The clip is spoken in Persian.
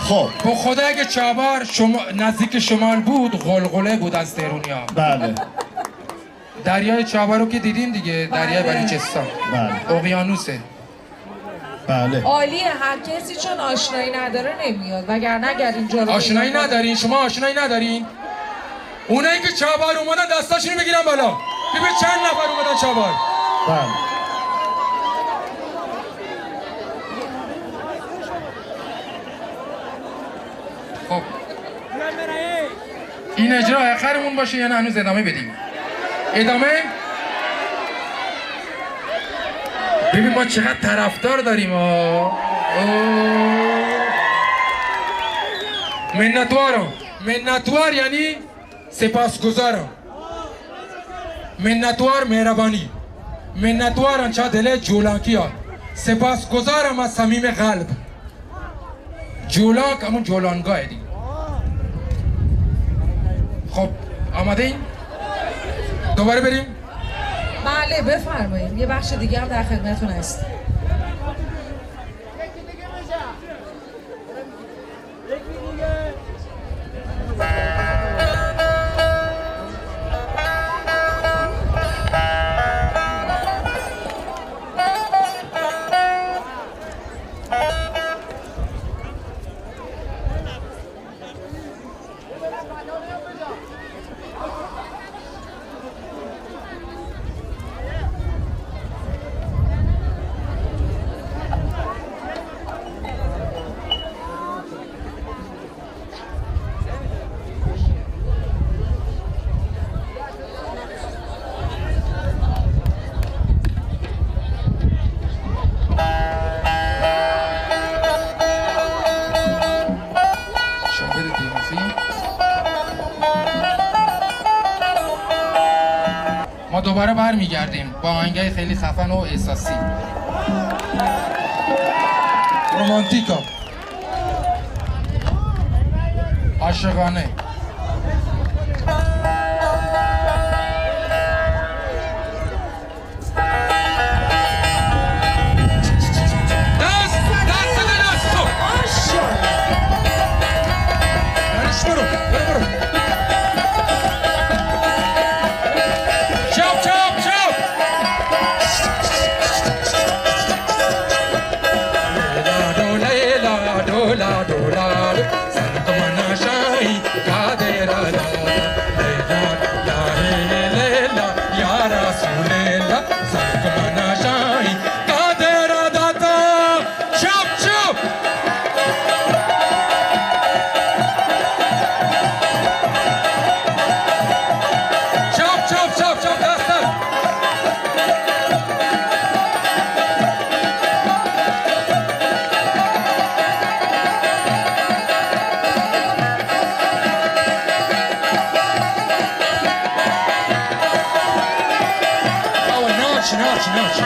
خب به خدا اگه چابار شما نزدیک شمال بود غلغله بود از تهرونیا. بله دریای چابار رو که دیدین دیگه، دریای بلوچستان. بله اقیانوسه. بله عالیه. هر کسی چون آشنایی نداره نمیاد، وگرنه اگر اینجا رو آشنایی پیدا کنه- ندارین؟ شما آشنایی ندارین؟ اونایی که چابار اومدن دستاشونو بگیرن بالا. ببین چند نفر اومدن چابار. بله خب این اجرا آخرمون باشه یا نه هنوز ادامه بدیم؟ ادامه؟ ببین ما چقدر طرفدار داریم منتوارم. منتوار یعنی سپاسگزارم. منتوار مهربانی. منتوارم چه دل جولانکی ها. سپاسگزارم از صمیم قلب. جولانک همون جولانگاه دیگه. خب آماده این؟ دوباره بریم؟ بله بفرمایید. یه بخش دیگه هم در خدمتتون هست. شما برید دیمافی. ما دوباره برمیگردیم با آهنگای خیلی خفن و احساسی. رومانتیکا، عاشقانه. دست بده دست تو. برو برو. چاپ چاپ چاپ. دولا دولا دولا سرکمنا شاهی کادرا لیلا لیلا یا رسول الله سرکمنا شاهی کادرا داتا. چاپ چاپ. چاپ چاپ چاپ چاپ دستم. ناچ ناچ ناچ.